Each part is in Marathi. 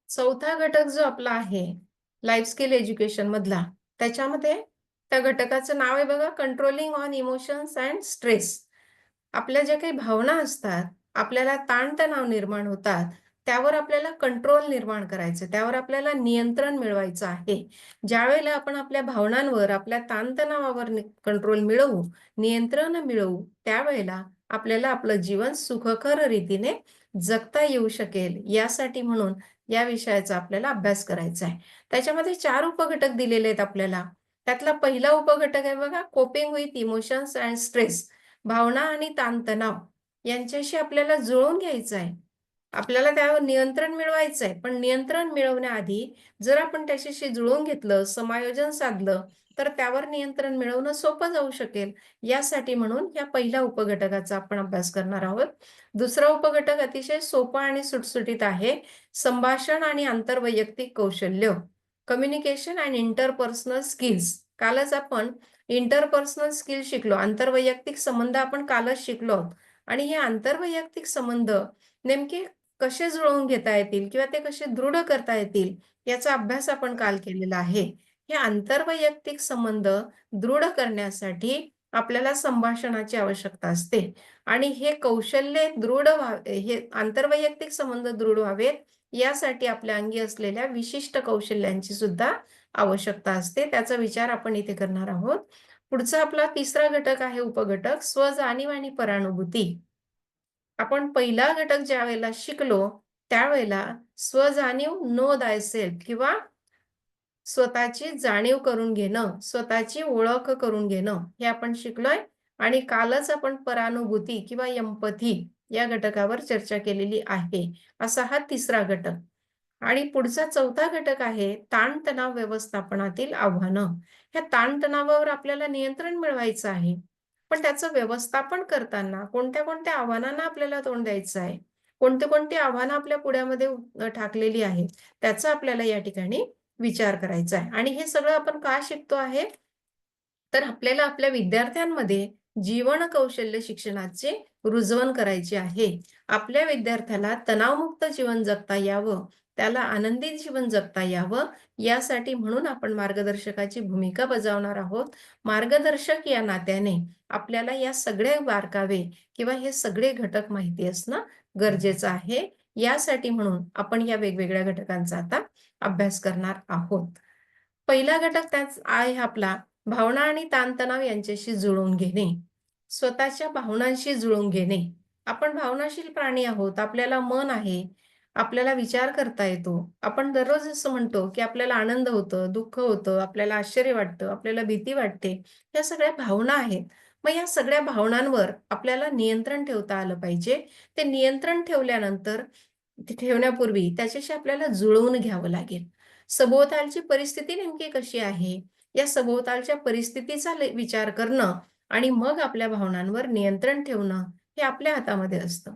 चौथा घटक जो आपला आहे, लाईफ स्किल एज्युकेशन मधला, त्याच्यामध्ये त्या घटकाचं नाव आहे बघा controlling on emotions and stress. आपल्या ज्या काही भावना असतात, आपल्याला ताणतणाव निर्माण होतात, त्यावर आपल्याला कंट्रोल निर्माण करायचं, त्यावर आपल्याला नियंत्रण मिळवायचं आहे. ज्यावेळेला आपण आपल्या भावनांवर, आपल्या ताणतणावावर कंट्रोल मिळवू, नियंत्रण मिळवू, त्यावेळेला आपल्याला आपलं जीवन सुखकर रीतीने जगता येऊ शकेल. यासाठी म्हणून या विषयाचा आपल्याला अभ्यास करायचा आहे. त्याच्यामध्ये 4 उपघटक दिलेले आहेत आपल्याला. त्यातला पहिला उपघटक आहे बघा coping with emotions and stress. भावना आणि ताणतणाव यांच्याशी आपल्याला जुळवून घ्यायचं आहे. आपल्याला त्यावर नियंत्रण मिळवायचं आहे. पण नियंत्रण मिळवण्याआधी जर आपण त्याच्याशी जुळवून घेतलं, समायोजन साधलं, तर त्यावर नियंत्रण मिळवणं सोपं जाऊ शकेल. यासाठी म्हणून या पहिल्या उपघटकाचा आपण अभ्यास करणार आहोत. दुसरा उपघटक अतिशय सोपा आणि सुटसुटीत आहे. संभाषण आणि आंतरवैयक्तिक कौशल्य. Communication and interpersonal skills. कालच आपण इंटरपर्सनल स्किल शिकलो. आंतरवैयक्तिक संबंध आपण कालच शिकलो आहोत. आणि हे आंतरवैयक्तिक संबंध नेमके कसे जुळवून घेता येतील किंवा ते कसे दृढ करता येतील याचा अभ्यास आपण काल केलेला आहे. हे आंतरवैयक्तिक संबंध दृढ करण्यासाठी आपल्याला संभाषणाची आवश्यकता असते आणि हे कौशल्य दृढ हे आंतरवैयक्तिक संबंध दृढ व्हावेत यासाठी आपल्या अंगी असलेल्या विशिष्ट कौशल्यांची सुद्धा आवश्यकता असते. त्याचा विचार आपण इथे करणार आहोत. पुढचा आपला तिसरा घटक आहे उपघटक स्वजाणीव आणि परानुभूती. आपण पहिला घटक ज्यावेळेला शिकलो, त्यावेळेला स्वजाणीव नो थायसेल्फ किंवा स्वतःची जाणीव करून घेणं, स्वतःची ओळख करून घेणं, हे आपण शिकलोय आणि कालच आपण परानुभूती किंवा एम्पॅथी या घटकावर चर्चा केलेली आहे. असा हा तिसरा घटक. आणि पुढचा चौथा घटक आहे ताणतणाव व्यवस्थापनातील आव्हानं. ह्या ताणतणावावर आपल्याला नियंत्रण मिळवायचं आहे. पण त्याचं व्यवस्थापन करताना कोणत्या-कोणत्या आव्हानांना आपल्याला तोंड द्यायचं आहे? कोणती-कोणती आव्हानं आपल्या पुढ्यामध्ये ठाकलेली आहेत? त्याचा आपल्याला या ठिकाणी विचार करायचा आहे. आणि हे सगळं आपण का शिकतो आहे? तर आपल्याला आपल्या विद्यार्थ्यांमध्ये जीवन कौशल्य शिक्षणाचे रुजवण करायचे आहे. आपल्या विद्यार्थ्याला तणावमुक्त जीवन जगता यावं, त्याला आनंदी जीवन जगता यावं, यासाठी म्हणून आपण मार्गदर्शकाची भूमिका बजावणार आहोत. मार्गदर्शक या नात्याने आपल्याला या सगळे बारकावे किंवा हे सगळे घटक माहिती असणं गरजेचं आहे. यासाठी म्हणून आपण या वेगवेगळ्या घटकांचा आता अभ्यास करणार आहोत. पहिला घटक त्याच आहे आपला भावना आणि ताणतणाव यांच्याशी जुळवून घेणे. स्वतःच्या भावनांशी जुळवून घेणे. आपण भावनाशील प्राणी आहोत. आपल्याला मन आहे. आपल्याला विचार करता येतो. आपण दररोज असं म्हणतो, की आपल्याला आनंद होतं, दुःख होतं, आपल्याला आश्चर्य वाटतं, आपल्याला भीती वाटते. ह्या सगळ्या भावना आहेत. मग या सगळ्या भावनांवर आपल्याला नियंत्रण ठेवता आलं पाहिजे. ते नियंत्रण ठेवल्यानंतर ते ठेवण्यापूर्वी त्याच्याशी आपल्याला जुळवून घ्यावं लागेल. सभोवतालची परिस्थिती नेमकी कशी आहे? या सभोवतालच्या परिस्थितीचा विचार करणं आणि मग आपल्या भावनांवर नियंत्रण ठेवणं हे आपल्या हातामध्ये असतं.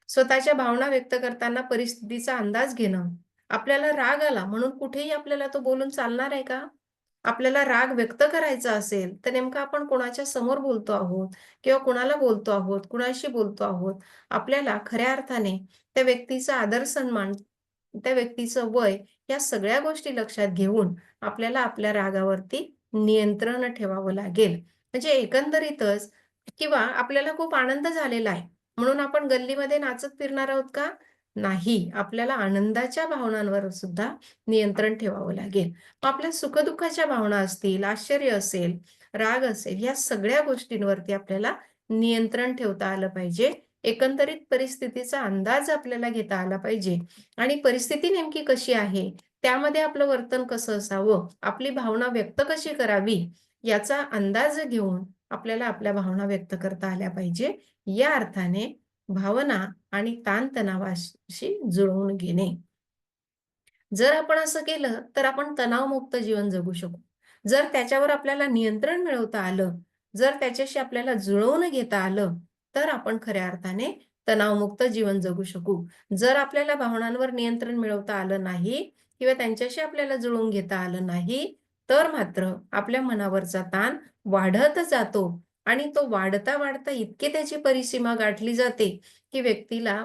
स्वतःच्या भावना व्यक्त करताना परिस्थितीचा अंदाज घेणं. आपल्याला राग आला म्हणून कुठेही आपल्याला तो बोलून चालणार आहे का? आपल्याला राग व्यक्त करायचा असेल, तर नेमकं आपण कोणाच्या समोर बोलतो आहोत किंवा कुणाला बोलतो आहोत, कुणाशी बोलतो आहोत. आपल्याला खऱ्या अर्थाने त्या व्यक्तीचा आदर सन्मान, त्या व्यक्तीचं वय या सगळ्या गोष्टी लक्षात घेऊन आपल्याला आपल्या रागावरती नियंत्रण ठेवावं लागेल. म्हणजे एकंदरीतच किंवा आपल्याला खूप आनंद झालेला आहे, म्हणून आपण गल्लीमध्ये नाचत फिरणार आहोत का? नाही. आपल्याला आनंदाच्या भावनांवर सुद्धा नियंत्रण ठेवावं लागेल. मग आपल्या सुख-दुःखाच्या भावना असतील, आश्चर्य असेल, राग असेल, या सगळ्या गोष्टींवरती आपल्याला नियंत्रण ठेवता आलं पाहिजे. एकंदरीत परिस्थितीचा अंदाज आपल्याला घेता आला पाहिजे आणि परिस्थिती नेमकी कशी आहे, त्यामध्ये आपलं वर्तन कसं असावं, आपली भावना व्यक्त कशी करावी, याचा अंदाज घेऊन आपल्याला आपल्या भावना व्यक्त करता आल्या पाहिजे. या अर्थाने भावना आणि ताणतणावाशी जुळवून घेणे. जर आपण असं केलं, तर आपण तणावमुक्त जीवन जगू शकू. जर त्याच्यावर आपल्याला नियंत्रण मिळवता आलं, जर त्याच्याशी आपल्याला जुळवून घेता आलं, तर आपण खऱ्या अर्थाने तणावमुक्त जीवन जगू शकू. जर आपल्याला भावनांवर नियंत्रण मिळवता आलं नाही किंवा त्यांच्याशी आपल्याला जुळवून घेता आलं नाही, तर मात्र आपल्या मनावरचा ताण वाढत जातो आणि तो वाढता-वाढता इतकी त्याची परिसीमा गाठली जाते, की व्यक्तीला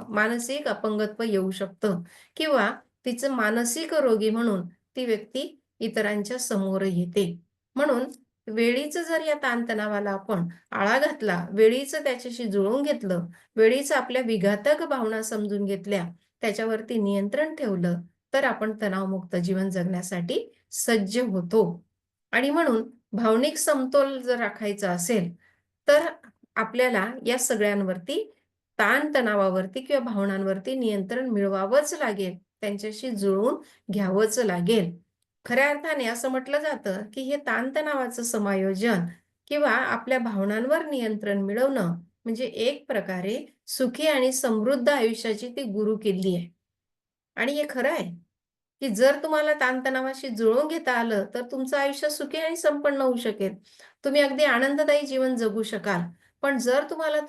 मानसिक अपंगत्व येऊ शकतं किंवा तिचं मानसिक रोगी म्हणून ती व्यक्ती इतरांच्या समोर येते. म्हणून वेळीच जर या ताणतणावाला आपण आळा घातला, वेळीच त्याच्याशी जुळवून घेतलं, वेळीच आपल्या विघातक भावना समजून घेतल्या, त्याच्यावरती नियंत्रण ठेवलं, तर आपण तणावमुक्त जीवन जगण्यासाठी सज्ज होतो. आणि म्हणून भावनिक समतोल जर राखायचा असेल, तर आपल्याला या सगळ्यांवरती ताणतणावावरती किंवा भावनांवरती नियंत्रण मिळवावंच लागेल. त्यांच्याशी जुळवून घ्यावंच लागेल. खऱ्या अर्थाने असं म्हटलं जातं, की हे ताणतणावाचं समायोजन किंवा आपल्या भावनांवर नियंत्रण मिळवणं म्हणजे एक प्रकारे सुखी आणि समृद्ध आयुष्याची ती गुरुकिल्ली आहे. आणि हे खरं आहे, की जर तुम्हाला ताणतणावाशी जुळवून घेता आलं, तर तुमचं आयुष्य सुखी आणि संपन्न होऊ शकेल. तुम्ही अगदी आनंददायी जीवन जगू शकाल. पण जर तुम्हाला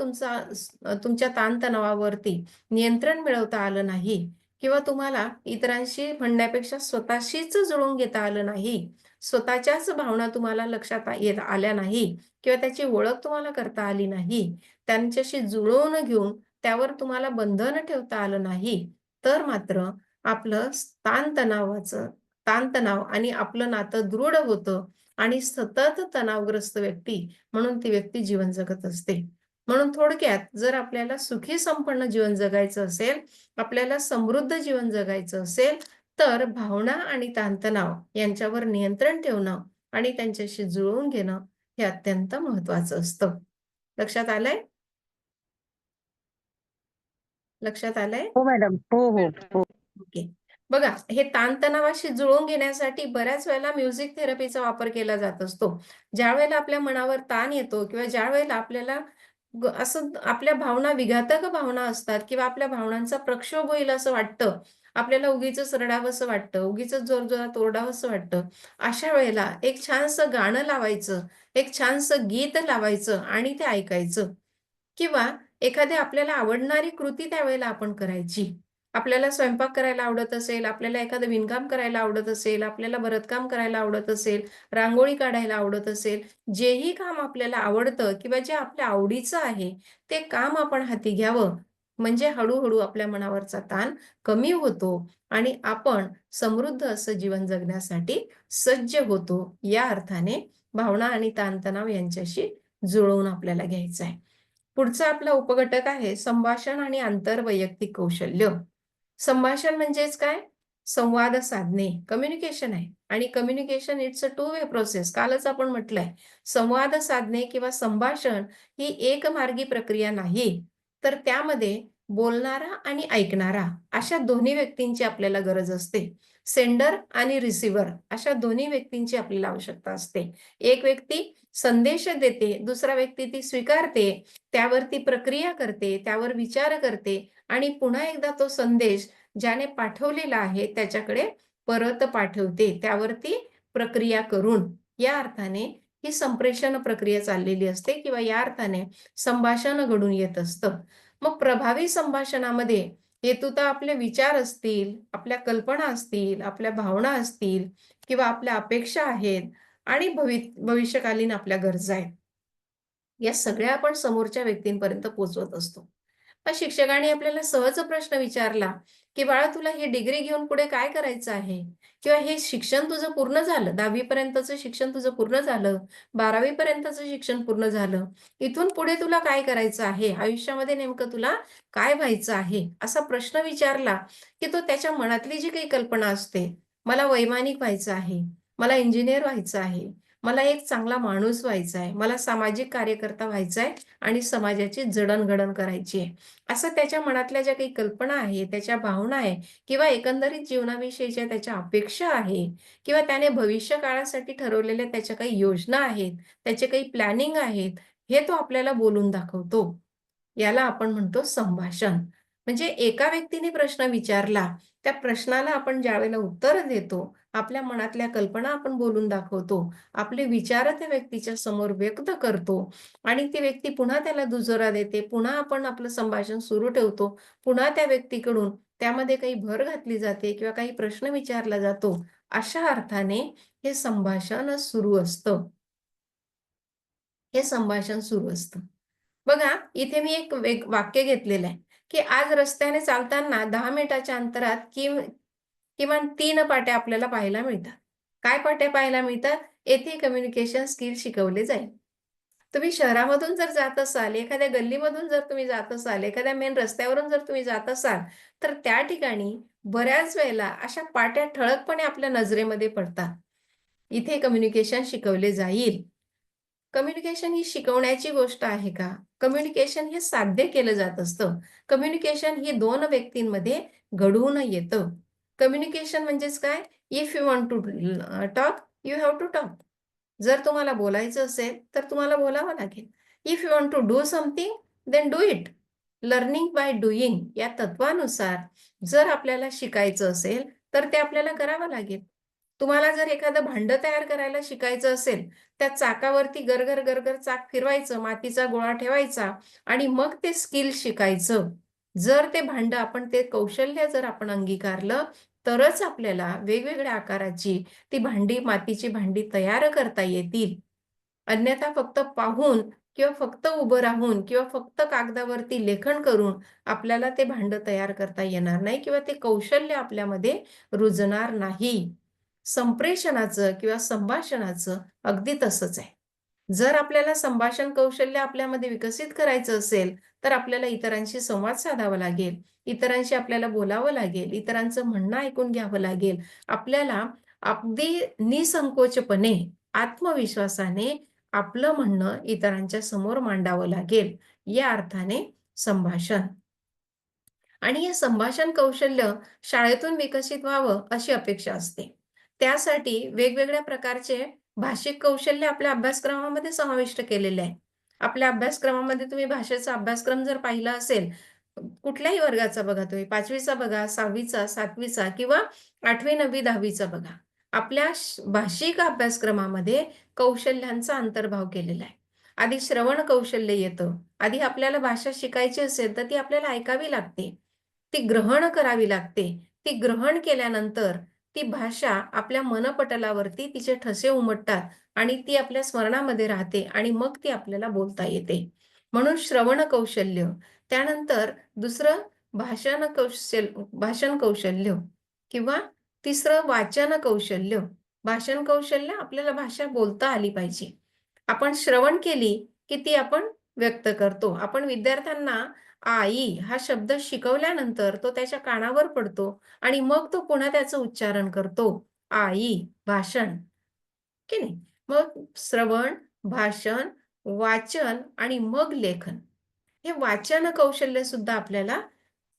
तुमच्या ताणतणावावरती नियंत्रण मिळवता आलं नाही किंवा तुम्हाला इतरांशी म्हणण्यापेक्षा स्वतःशीच जुळवून घेता आलं नाही, स्वतःच्याच भावना तुम्हाला लक्षात येत आल्या नाही किंवा त्याची ओळख तुम्हाला करता आली नाही, त्यांच्याशी जुळवून घेऊन त्यावर तुम्हाला बंधन ठेवता आलं नाही, तर मात्र आपलं ताणतणाव आणि आपलं नातं दृढ होतं आणि सतत तणावग्रस्त व्यक्ती म्हणून ती व्यक्ती जीवन जगत असते. म्हणून थोडक्यात जर आपल्याला सुखी संपन्न जीवन जगायचं असेल, आपल्याला समृद्ध जीवन जगायचं असेल, तर भावना आणि ताणतणाव यांच्यावर नियंत्रण ठेवणं आणि त्यांच्याशी जुळवून घेणं हे अत्यंत महत्त्वाचं असतं. लक्षात आलंय? लक्षात आलंय? हो मॅडम. हो, हो, हो. ओके. बघा, हे ताणतणावाशी जुळवून घेण्यासाठी बऱ्याच वेळेला म्युझिक थेरपीचा वापर केला जात असतो. ज्यावेळेला आपल्या मनावर ताण येतो किंवा ज्यावेळेला आपल्याला असं आपल्या भावना विघातक भावना असतात किंवा आपल्या भावनांचा प्रक्षोभ होईल असं वाटतं. आपल्याला उगीचच रडावंसं वाटतं, उगीचच जोरजोरात ओरडावंसं वाटतं. अशा वेळेला एक छानसं गाणं लावायचं, एक छानसं गीत लावायचं आणि ते ऐकायचं. किंवा एखादी आपल्याला आवडणारी कृती त्यावेळेला आपण करायची. आपल्याला स्वयंपाक करायला आवडत असेल, आपल्याला एखादं विणकाम करायला आवडत असेल, आपल्याला भरतकाम करायला आवडत असेल, रांगोळी काढायला आवडत असेल, जेही काम आपल्याला आवडतं किंवा जे आपल्या आवडीचं आहे, ते काम आपण हाती घ्यावं. म्हणजे हळू आपल्या मनावरचा ताण कमी होतो आणि आपण समृद्ध असं जीवन जगण्यासाठी सज्ज होतो. या अर्थाने भावना आणि ताणतणाव यांच्याशी जुळवून आपल्याला घ्यायचं आहे. पुढचा आपला उपघटक आहे संभाषण आणि आंतरवैयक्तिक कौशल्य. संभाषण म्हणजेच काय? संवाद साधणे, कम्युनिकेशन आहे आणि communication it's a two way process. कालच आपण म्हटलंय. संवाद साधणे किंवा संभाषण ही एकमार्गी प्रक्रिया नाही, तर त्यामध्ये बोलणारा आणि ऐकणारा अशा दोन्ही व्यक्तींची आपल्याला गरज असते. सेंडर आणि रिसीव्हर अशा दोन्ही व्यक्तींची आपल्याला आवश्यकता असते. एक व्यक्ती संदेश देते, दुसरा व्यक्ती ती स्वीकारते, त्यावरती प्रक्रिया करते, त्यावर विचार करते आणि पुन्हा एकदा तो संदेश ज्याने पाठवलेला आहे त्याच्याकडे परत पाठवते. त्यावरती प्रक्रिया करून. या अर्थाने ही संप्रेषण प्रक्रिया चाललेली असते किंवा या अर्थाने संभाषण घडून येत असतं. मग प्रभावी संभाषणामध्ये हेतुतः आपले विचार असतील, आपल्या कल्पना असतील, आपल्या भावना असतील किंवा आपल्या अपेक्षा आहेत आणि भविष्यकालीन आपल्या गरजा आहेत. या सगळ्या आपण समोरच्या व्यक्तींपर्यंत पोहोचवत असतो. मग शिक्षकाने आपल्याला सहज प्रश्न विचारला, की "बाळा तुला ही डिग्री घेऊन पुढे काय करायचं आहे?" किंवा "हे शिक्षण तुझं पूर्ण झालं, 10वी पर्यंतचं शिक्षण तुझं पूर्ण झालं, 12वी पर्यंतचं शिक्षण पूर्ण झालं. इथून पुढे तुला काय करायचं आहे? आयुष्यामध्ये नेमकं तुला काय व्हायचं आहे?" असा प्रश्न विचारला, की तो त्याच्या मनातली जी काही कल्पना असते, मला वैमानिक व्हायचं आहे, मला इंजिनिअर व्हायचं आहे, मला एक चांगला माणूस व्हायचा आहे, मला सामाजिक कार्यकर्ता व्हायचा आहे आणि समाजाची जडणघडण करायची आहे. असं त्याच्या मनातल्या ज्या काही कल्पना आहेत, त्याच्या भावना आहे किंवा एकंदरीत जीवनाविषयीच्या त्याच्या अपेक्षा आहे किंवा त्याने भविष्य काळासाठी ठरवलेल्या त्याच्या काही योजना आहेत, त्याचे काही प्लॅनिंग आहेत, हे तो आपल्याला बोलून दाखवतो. याला आपण म्हणतो संभाषण. म्हणजे एका व्यक्तीने प्रश्न विचारला, त्या प्रश्नाला आपण ज्यावेळेला उत्तर देतो, आपल्या मनातल्या कल्पना आपण बोलून दाखवतो, आपले विचार त्या व्यक्तीच्या समोर व्यक्त करतो आणि ती व्यक्ती पुन्हा त्याला दुजोरा देते. पुन्हा आपण आपलं संभाषण सुरू ठेवतो. पुन्हा त्या व्यक्तीकडून त्यामध्ये काही भर घातली जाते किंवा काही प्रश्न विचारला जातो. अशा अर्थाने हे संभाषण सुरू असतं. हे संभाषण सुरू असतं. बघा, इथे मी एक वाक्य घेतलेलं आहे, की आज रस्त्याने चालताना 10 मिनिटाच्या अंतरात किमान 3 पाट्या आपल्याला पाहायला मिळतात. काय पाट्या पाहायला मिळतात? येथे कम्युनिकेशन स्किल शिकवले जाईल. तुम्ही शहरामधून जर जात असाल, एखाद्या गल्लीमधून जर तुम्ही जात असाल, एखाद्या मेन रस्त्यावरून जर तुम्ही जात असाल, तर त्या ठिकाणी बऱ्याच वेळेला अशा पाट्या ठळकपणे आपल्या नजरेमध्ये पडतात. इथे कम्युनिकेशन शिकवले जाईल. कम्युनिकेशन ही शिकवण्याची गोष्ट आहे का? कम्युनिकेशन हे साध्य केलं जात असतं. कम्युनिकेशन ही 2 व्यक्तींमध्ये घडवून येतं. कम्युनिकेशन म्हणजेच काय? If you want to talk, you have to talk. जर तुम्हाला बोलायचं असेल, तर तुम्हाला बोलावं लागेल. If you want to do something, then do it. Learning by doing या तत्वानुसार जर आपल्याला शिकायचं असेल, तर ते आपल्याला करावं लागेल. तुम्हाला जर एखादं भांडं तयार करायला शिकायचं असेल, त्या चाकावरती गरगर, गरगर चाक फिरवायचं, मातीचा गोळा ठेवायचा आणि मग ते स्किल शिकायचं. जर ते भांडं आपण ते कौशल्य जर आपण अंगीकारलं, तरच आपल्याला वेगवेगळ्या आकाराची ती मातीची भांडी तयार करता येतील. अन्यथा फक्त पाहून किंवा फक्त उभं राहून किंवा फक्त कागदावरती लेखन करून आपल्याला ते भांडं तयार करता येणार नाही किंवा ते कौशल्य आपल्यामध्ये रुजणार नाही. संप्रेषणाचं किंवा संभाषणाचं अगदी तसंच आहे. जर आपल्याला संभाषण कौशल्य आपल्यामध्ये विकसित करायचं असेल, तर आपल्याला इतरांशी संवाद साधावा लागेल. इतरांशी आपल्याला बोलावं लागेल. इतरांचं म्हणणं ऐकून घ्यावं लागेल. आपल्याला अगदी निसंकोचपणे, आत्मविश्वासाने आपलं म्हणणं इतरांच्या समोर मांडावं लागेल. या अर्थाने संभाषण. आणि हे संभाषण कौशल्य शाळेतून विकसित व्हावं अशी अपेक्षा असते. त्यासाठी वेगवेगळ्या प्रकारचे भाषिक कौशल्य आपल्या अभ्यासक्रमामध्ये समाविष्ट केलेले आहे. आपल्या अभ्यासक्रमामध्ये तुम्ही भाषेचा अभ्यासक्रम जर पाहिला असेल, कुठल्याही वर्गाचा बघा तुम्ही 5वी बघा, 6वी 7वी किंवा 8वी, 9वी, 10वी बघा. आपल्या भाषिक अभ्यासक्रमामध्ये कौशल्यांचा अंतर्भाव केलेला आहे. आधी श्रवण कौशल्य येतं. आधी आपल्याला भाषा शिकायची असेल, तर ती आपल्याला ऐकावी लागते. ती ग्रहण करावी लागते. ती ग्रहण केल्यानंतर ती भाषा आपल्या मनपटलावरती तिचे ठसे उमटतात आणि ती आपल्या स्मरणामध्ये राहते आणि मग ती आपल्याला बोलता येते. म्हणून श्रवण कौशल्य, त्यानंतर दुसरं भाषण कौशल्य किंवा तिसरं वाचन कौशल्य. भाषण कौशल्य आपल्याला भाषा बोलता आली पाहिजे. आपण श्रवण केली, की ती आपण व्यक्त करतो. आपण विद्यार्थ्यांना आई हा शब्द शिकवल्यानंतर तो त्याच्या कानावर पडतो आणि मग तो पुन्हा त्याचं उच्चारण करतो. आई, भाषण, की नाही? मग श्रवण, भाषण, वाचन आणि मग लेखन. हे वाचन कौशल्य सुद्धा आपल्याला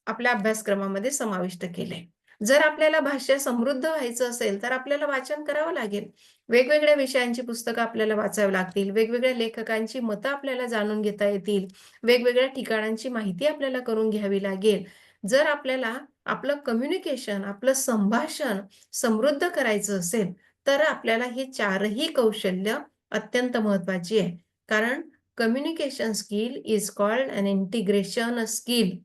आपल्या अभ्यासक्रमामध्ये समाविष्ट केलंय. जर आपल्याला भाषा समृद्ध व्हायचं असेल, तर आपल्याला वाचन करावं लागेल. वेगवेगळ्या विषयांची पुस्तकं आपल्याला वाचावी लागतील. वेगवेगळ्या लेखकांची मतं आपल्याला जाणून घेता येतील. वेगवेगळ्या ठिकाणांची माहिती आपल्याला करून घ्यावी लागेल. जर आपल्याला आपलं कम्युनिकेशन, आपलं संभाषण समृद्ध करायचं असेल, तर आपल्याला हे 4ही कौशल्य अत्यंत महत्त्वाची आहे. कारण communication skill is called an integration skill.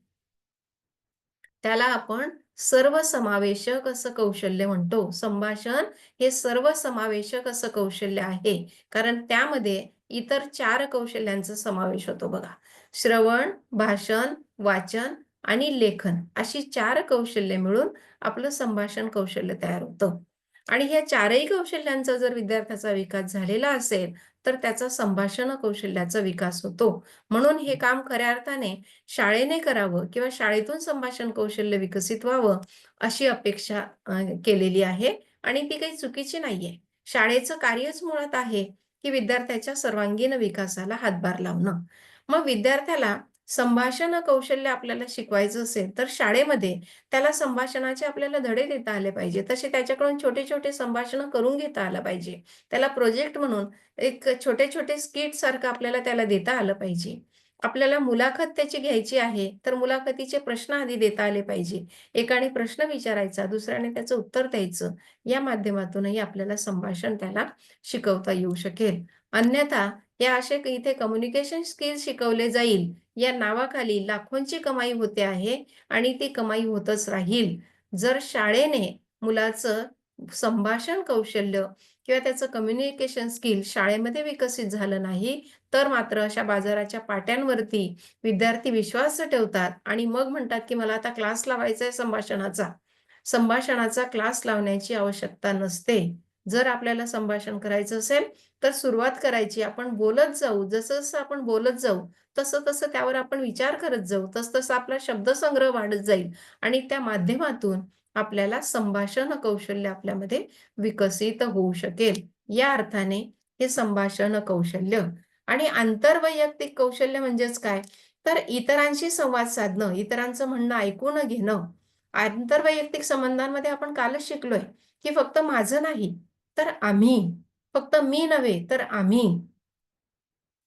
त्याला आपण सर्वसमावेशक असं कौशल्य म्हणतो. संभाषण हे सर्वसमावेशक असं कौशल्य आहे. कारण त्यामध्ये इतर 4 कौशल्यांचा समावेश होतो बघा. श्रवण, भाषण, वाचन आणि लेखन अशी 4 कौशल्ये मिळून आपलं संभाषण कौशल्य तयार होतं. आणि ह्या 4ही कौशल्यांचा जर विद्यार्थ्याचा विकास झालेला असेल, तर त्याचा संभाषण कौशल्याचा विकास होतो. म्हणून हे काम खऱ्या अर्थाने शाळेने करावं किंवा शाळेतून संभाषण कौशल्य विकसित व्हावं, अशी अपेक्षा केलेली आहे आणि ती काही चुकीची नाहीये. शाळेचं कार्यच मुळात आहे, की विद्यार्थ्याच्या सर्वांगीण विकासाला हातभार लावणं. मग विद्यार्थ्याला संभाषण कौशल्य आपल्याला शिकवायचं असेल, तर शाळेमध्ये त्याला संभाषणाचे आपल्याला धडे देता आले पाहिजे. तसे त्याच्याकडून छोटे-छोटे संभाषणं करून घेता आलं पाहिजे. त्याला प्रोजेक्ट म्हणून एक छोटे-छोटे स्किटसारखं आपल्याला त्याला देता आलं पाहिजे. आपल्याला मुलाखत त्याची घ्यायची आहे, तर मुलाखतीचे प्रश्न आधी देता आले पाहिजे. एकाने प्रश्न विचारायचा, दुसऱ्याने त्याचं उत्तर द्यायचं. या माध्यमातूनही आपल्याला संभाषण त्याला शिकवता येऊ शकेल. अन्यथा या असे इथे कम्युनिकेशन स्किल्स शिकवले जाईल, या नावाखाली लाखोंची कमाई होते आहे आणि ती कमाई होतच राहील. जर शाळेने मुलाचं संभाषण कौशल्य किंवा त्याचं कम्युनिकेशन स्किल शाळेमध्ये विकसित झालं नाही, तर मात्र अशा बाजाराच्या पाट्यांवरती विद्यार्थी विश्वास ठेवतात आणि मग म्हणतात, की मला आता क्लास लावायचा आहे संभाषणाचा. संभाषणाचा क्लास लावण्याची आवश्यकता नसते. जर आपल्याला संभाषण करायचं असेल, तर सुरुवात करायची. आपण बोलत जाऊ. जसं-जसं आपण बोलत जाऊ, तसं-तसं त्यावर आपण विचार करत जाऊ. तसं-तसं आपला शब्दसंग्रह वाढत जाईल आणि त्या माध्यमातून आपल्याला संभाषण कौशल्य आपल्यामध्ये विकसित होऊ शकेल. या अर्थाने हे संभाषण कौशल्य आणि आंतरवैयक्तिक कौशल्य म्हणजेच काय? तर इतरांशी संवाद साधणं, इतरांचं म्हणणं ऐकून घेणं. आंतरवैयक्तिक संबंधांमध्ये आपण कालच शिकलोय, की फक्त माझं नाही, तर आम्ही. फक्त मी नव्हे, तर आम्ही.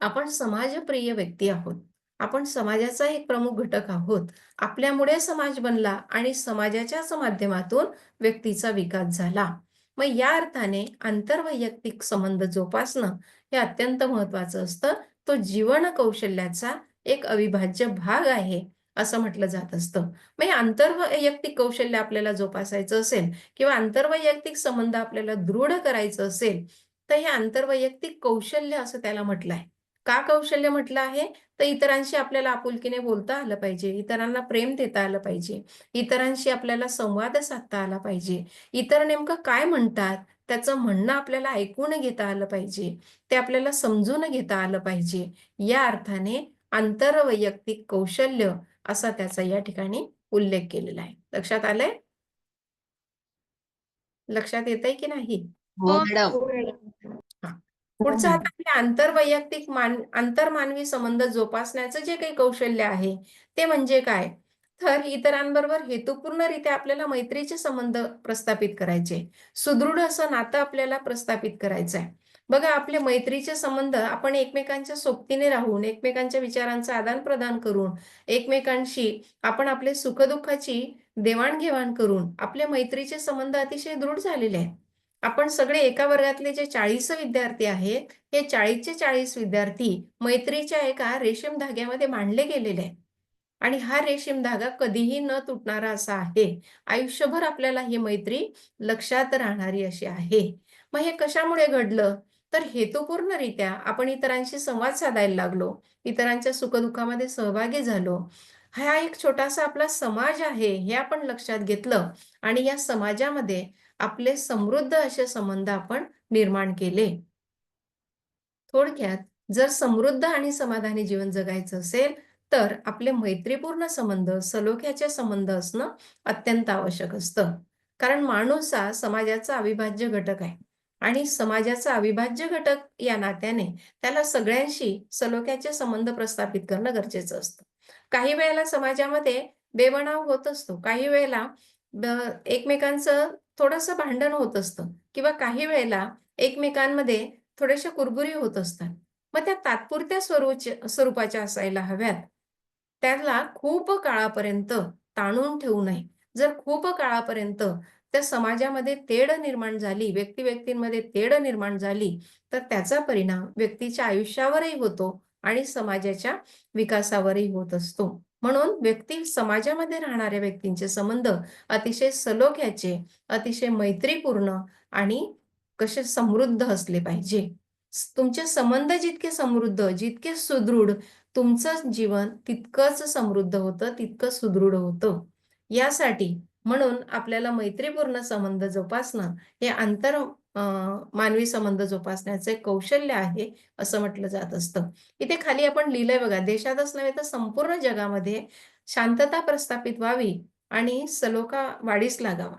आपण समाजप्रिय व्यक्ती आहोत. आपण समाजाचा एक प्रमुख घटक आहोत. आपल्यामुळे समाज बनला आणि समाजाच्याच माध्यमातून व्यक्तीचा विकास झाला. मग या अर्थाने आंतरवैयक्तिक संबंध जोपासणं हे अत्यंत महत्त्वाचं असतं. तो जीवन कौशल्याचा एक अविभाज्य भाग आहे, असं म्हटलं जात असतं. मग हे आंतरवैयक्तिक कौशल्य आपल्याला जोपासायचं असेल किंवा आंतरवैयक्तिक संबंध आपल्याला दृढ करायचं असेल, तर हे आंतरवैयक्तिक कौशल्य असं त्याला म्हटलं आहे. का कौशल्य म्हटलं आहे? तर इतरांशी आपल्याला आपुलकीने बोलता आलं पाहिजे, इतरांना प्रेम देता आलं पाहिजे, इतरांशी आपल्याला संवाद साधता आला पाहिजे. इतर नेमकं काय म्हणतात, त्याचं म्हणणं आपल्याला ऐकून घेता आलं पाहिजे, ते आपल्याला समजून घेता आलं पाहिजे. या अर्थाने आंतरवैयक्तिक कौशल्य असा त्याचा या ठिकाणी उल्लेख केलेला आहे. लक्षात आलंय? लक्षात येतंय की नाही? हो मॅडम. हो, मॅडम. हां. पुढचं आता आपल्या आंतरवैयक्तिक आंतरमानवी संबंध जोपासण्याचं जे काही कौशल्य आहे, ते म्हणजे काय? तर इतरांबरोबर हेतुपूर्णरित्या आपल्याला मैत्रीचे संबंध प्रस्थापित करायचे. सुदृढ असं नातं आपल्याला प्रस्थापित करायचं आहे. बघा आपले मैत्रीचे संबंध आपण एकमेकांच्या सोबतीने राहून, एकमेकांच्या विचारांचं आदान-प्रदान करून, एकमेकांशी आपण आपले सुख-दुःखाची देवाण करून आपल्या मैत्रीचे संबंध अतिशय दृढ झालेले आहेत. आपण सगळे एका वर्गातले जे 40 विद्यार्थी आहेत, हे 40चे 40 विद्यार्थी मैत्रीच्या एका रेशीम धाग्यामध्ये बांधले गेलेले आहेत. आणि हा रेशीम धागा कधीही न तुटणारा असा आहे. आयुष्यभर आपल्याला ही मैत्री लक्षात राहणारी अशी आहे. मग हे कशामुळे घडलं? तर हेतुपूर्णरित्या आपण इतरांशी संवाद साधायला लागलो. इतरांच्या सुख सहभागी झालो. हा एक छोटासा आपला समाज आहे, हे आपण लक्षात घेतलं आणि या समाजामध्ये आपले समृद्ध असे संबंध आपण निर्माण केले. थोडक्यात जर समृद्ध आणि समाधानी जीवन जगायचं असेल, तर आपले मैत्रीपूर्ण संबंध, सलोख्याचे संबंध असणं अत्यंत आवश्यक असतं. कारण माणूस हा समाजाचा अविभाज्य घटक आहे आणि समाजाचा अविभाज्य घटक या नात्याने त्याला सगळ्यांशी सलोख्याचे संबंध प्रस्थापित करणं गरजेचं असतं. काही वेळेला समाजामध्ये बेबनाव होत असतो. काही वेळेला एकमेकांचं थोडंसं भांडण होत असतं किंवा काही वेळेला एकमेकांमध्ये थोड्याशा कुरबुरी होत असतात. मग त्या तात्पुरत्या स्वरूपाच्या असायला हव्यात. त्याला खूप काळापर्यंत ताणून ठेवू नये. जर खूप काळापर्यंत त्या समाजामध्ये तेढ निर्माण झाली, व्यक्ती-व्यक्तींमध्ये तेढ निर्माण झाली, तर त्याचा परिणाम व्यक्तीच्या आयुष्यावरही होतो आणि समाजाच्या विकासावरही होत असतो. म्हणून व्यक्ती समाजामध्ये राहणाऱ्या व्यक्तींचे संबंध अतिशय सलोख्याचे, अतिशय मैत्रीपूर्ण आणि कसे समृद्ध असले पाहिजे. तुमचे संबंध जितके समृद्ध, जितके सुदृढ, तुमचं जीवन तितकंच समृद्ध होतं, तितकं सुदृढ होतं. यासाठी म्हणून आपल्याला मैत्रीपूर्ण संबंध जोपासणं हे मानवी संबंध जोपासण्याचं एक कौशल्य आहे, असं म्हटलं जात असतं. इथे खाली आपण लिहिलंय बघा, देशातच नव्हे तर संपूर्ण जगामध्ये शांतता प्रस्थापित व्हावी आणि सलोखा वाढीस लागावा.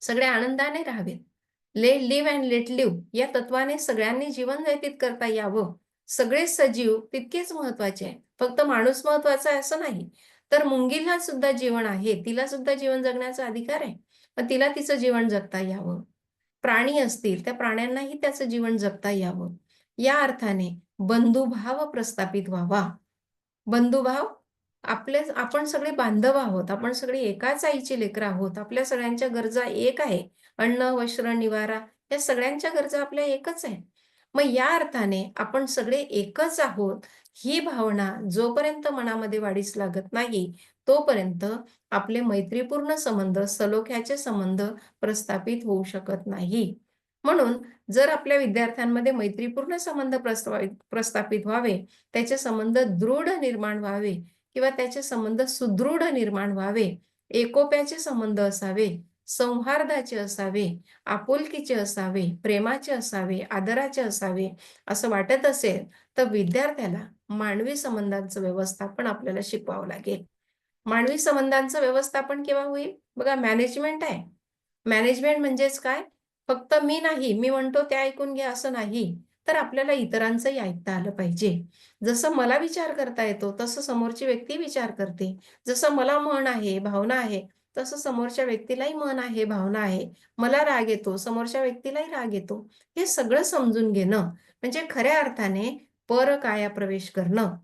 सगळे आनंदाने राहावेत. लिव्ह अँड लेट लिव्ह या तत्वाने सगळ्यांनी जीवन व्यतीत करता यावं. सगळे सजीव तितकेच महत्त्वाचे आहे. फक्त माणूस महत्त्वाचा आहे असं नाही. तर मुंगीला सुद्धा जीवन आहे. तिला सुद्धा जीवन जगण्याचा अधिकार आहे. मग तिला तिचं जीवन जगता यावं. प्राणी असतील, त्या प्राण्यांनाही त्याचं जीवन जगता यावं. या अर्थाने बंधुभाव प्रस्थापित व्हावा. बंधुभाव आपण सगळे बांधव आहोत. आपण सगळे एकाच आईची लेकरं आहोत. आपल्या सगळ्यांच्या गरजा एक आहे. अन्न, वस्त्र, निवारा या सगळ्यांच्या गरजा आपल्या एकच आहे. मग या अर्थाने आपण सगळे एकच आहोत, ही भावना जोपर्यंत मनामध्ये वाढीस लागत नाही, तोपर्यंत आपले मैत्रीपूर्ण संबंध, सलोख्याचे संबंध प्रस्थापित होऊ शकत नाही. म्हणून जर आपल्या विद्यार्थ्यांमध्ये मैत्रीपूर्ण संबंध प्रस्थापित व्हावे, त्याचे संबंध दृढ निर्माण व्हावे किंवा त्याचे संबंध सुदृढ निर्माण व्हावे, एकोप्याचे संबंध असावे, सौहार्दाचे असावे, आपुलकीचे असावे, प्रेमाचे असावे, आदराचे असावे, असं वाटत असेल तर विद्यार्थ्याला मानवी संबंधांचं व्यवस्थापन आपल्याला शिकवावं लागेल. मानवी संबंधांचं व्यवस्थापन केव्हा होईल? बघा, मॅनेजमेंट आहे. मॅनेजमेंट म्हणजेच काय? फक्त मी नाही, मी म्हणतो ते ऐकून घ्या असं नाही, तर आपल्याला इतरांचंही ऐकता आलं पाहिजे. जसं मला विचार करता येतो, तसं समोरची व्यक्ती विचार करते. जसं मला मन आहे, भावना आहे, तसं समोरच्या व्यक्तीलाही मन आहे, भावना आहे. मला राग येतो, समोरच्या व्यक्तीलाही राग येतो. हे सगळं समजून घेणं म्हणजे खऱ्या अर्थाने परकाया प्रवेश करणं.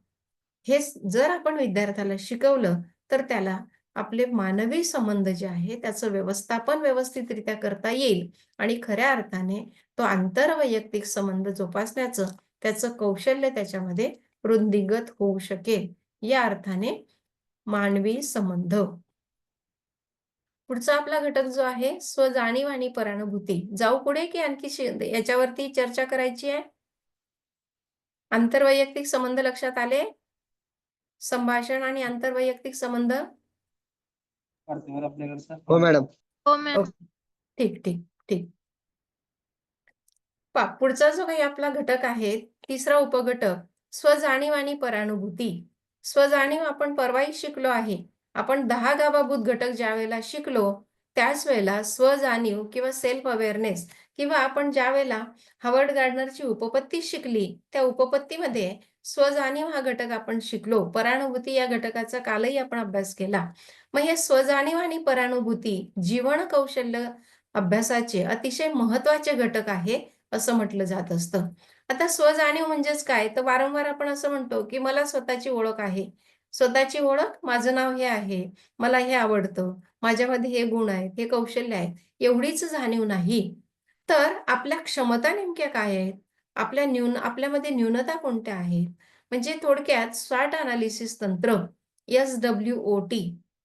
हे जर आपण विद्यार्थ्याला शिकवलं, तर त्याला आपले मानवी संबंध जे आहे त्याचं व्यवस्थापन व्यवस्थितरित्या करता येईल आणि खऱ्या अर्थाने तो आंतरवैयक्तिक संबंध जोपासण्याचं त्याचं कौशल्य त्याच्यामध्ये वृद्धिंगत होऊ शकेल. या अर्थाने मानवी संबंध. पुढचा आपला घटक जो आहे स्वजाणीव आणि परानुभूती. जाऊ पुढे की आणखी याच्यावरती चर्चा करायची आहे? आंतरवैयक्तिक संबंध लक्षात आले? संभाषण आणि आंतरवैयक्तिक संबंध. हो मॅडम. हो मॅम. ओके, ठीक ठीक ठीक. पुढचा जो काही आपला घटक आहे, तिसरा उपघटक स्वजाणीव आणि परानुभूती. स्वजाणीव आपण परवाही शिकलो आहे. आपण 10 गावाभूत घटक ज्या वेळेला शिकलो, त्याच वेळेला स्वजाणीव किंवा सेल्फ अवेअरनेस किंवा आपण ज्या वेळेला हार्वर्ड गार्डनरची उपपत्ती शिकली, त्या उपपत्तीमध्ये स्वजाणीव हा घटक आपण शिकलो. परानुभूती या घटकाचा कालही आपण अभ्यास केला. मग हे स्वजाणीव आणि परानुभूती जीवन कौशल्य अभ्यासाचे अतिशय महत्त्वाचे घटक आहे असं म्हटलं जात असतं. आता स्वजाणीव म्हणजेच काय? तर वारंवार आपण असं म्हणतो, की मला स्वतःची ओळख आहे. स्वतःची ओळख, माझं नाव हे आहे, मला हे आवडतं, माझ्यामध्ये हे गुण आहेत, हे कौशल्य आहेत, एवढीच जाणीव नाही. तर आपल्या क्षमता नेमक्या काय आहेत? आपल्यामध्ये न्यूनता कोणत्या आहेत? म्हणजे थोडक्यात स्वॉट एनालिसिस तंत्र, SWOT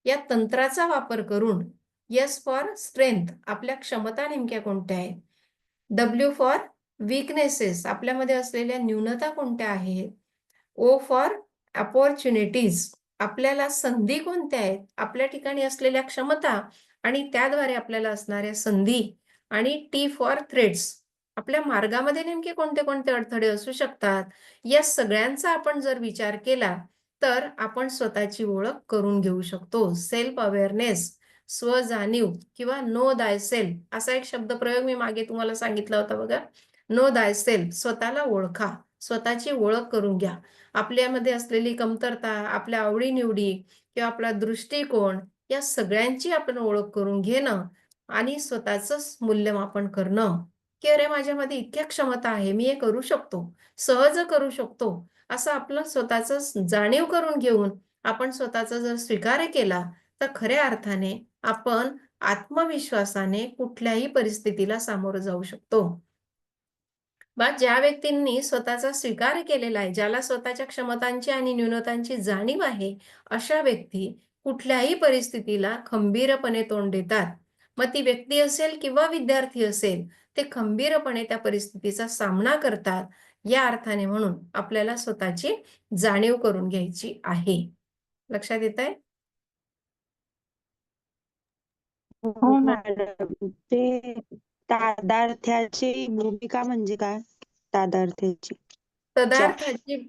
या तंत्राचा वापर करून S फॉर स्ट्रेंथ, आपल्या क्षमता नेमक्या कोणत्या आहेत? W फॉर वीकनेसेस, आपल्यामध्ये असलेल्या न्यूनता कोणत्या आहेत? O फॉर अपॉर्च्युनिटीज, आपल्याला संधी कोणत्या आहेत? आपल्या ठिकाणी असलेल्या क्षमता आणि त्याद्वारे आपल्याला असणाऱ्या संधी. आणि T फॉर थ्रेट्स, आपल्या मार्गामध्ये नेमके कोणते कोणते अडथळे असू शकतात. या सगळ्यांचा आपण जर विचार केला तर आपण स्वतःची ओळख करून घेऊ शकतो. सेल्फ अवेअरनेस, स्वजाणीव किंवा नो दाय सेल्फ असा एक शब्दप्रयोग मी मागे तुम्हाला सांगितला होता बघा. नो दाय सेल्फ, स्वतःला ओळखा, स्वतःची ओळख करून घ्या. आपल्यामध्ये असलेली कमतरता, आपल्या आवडीनिवडी किंवा आपला दृष्टिकोन या सगळ्यांची आपण ओळख करून घेणं आणि स्वतःचं मूल्यमापन करणं, की अरे माझ्यामध्ये इतक्या क्षमता आहे, मी हे करू शकतो, सहज करू शकतो, असं आपलं स्वतःचं जाणीव करून घेऊन आपण स्वतःचा जर स्वीकार केला तर खऱ्या अर्थाने आपण आत्मविश्वासाने कुठल्याही परिस्थितीला सामोरं जाऊ शकतो. ज्या व्यक्तींनी स्वतःचा स्वीकार केलेला आहे, ज्याला स्वतःच्या क्षमतांची आणि न्यूनतांची जाणीव आहे, अशा व्यक्ती कुठल्याही परिस्थितीला खंबीरपणे तोंड देतात. मग ती व्यक्ती असेल किंवा विद्यार्थी असेल, ते खंबीरपणे त्या परिस्थितीचा सामना करतात. या अर्थाने म्हणून आपल्याला स्वतःची जाणीव करून घ्यायची आहे. लक्षात येतंय? हो मॅडम. ते तादार्थ्याची भूमिका म्हणजे काय? तादार्थ्याची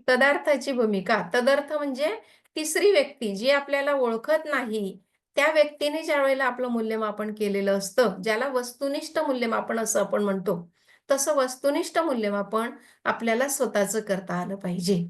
तदार्थाची भूमिका. तदर्थ म्हणजे तिसरी व्यक्ती जी आपल्याला ओळखत नाही, त्या व्यक्तीने ज्या वेळेला आपलं मूल्यमापन केलेलं असतं, ज्याला वस्तुनिष्ठ मूल्यमापन असं आपण म्हणतो, तसं वस्तुनिष्ठ मूल्यमापन आपल्याला स्वतःचं करता आलं पाहिजे.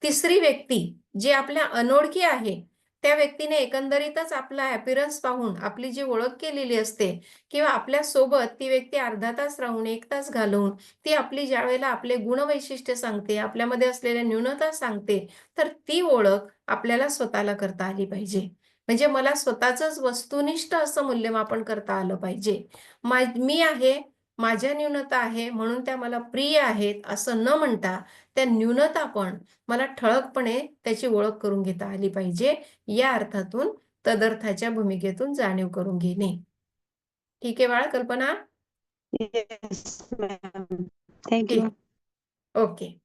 तिसरी व्यक्ती जी आपल्या अनोळखी आहे, त्या व्यक्तीने एकंदरीतच आपला अपीअरन्स पाहून आपली जी ओळख केलेली असते किंवा आपल्यासोबत ती व्यक्ती अर्धा तास राहून, 1 तास घालवून ती आपली ज्यावेळेला आपले गुणवैशिष्ट्य सांगते, आपल्यामध्ये असलेल्या न्यूनता सांगते, तर ती ओळख आपल्याला स्वतःला करता आली पाहिजे. म्हणजे मला स्वतःचंच वस्तुनिष्ठ असं मूल्यमापन करता आलं पाहिजे. मी आहे, माझ्या न्यूनता आहे म्हणून त्या मला प्रिय आहेत असं न म्हणता, त्या न्यूनता पण मला ठळकपणे त्याची ओळख करून घेता आली पाहिजे. या अर्थातून तदर्थाच्या भूमिकेतून जाणीव करून घेणे. ठीक आहे बाळा, कल्पना? Yes ma'am. थँक्यू. ठीक. ओके.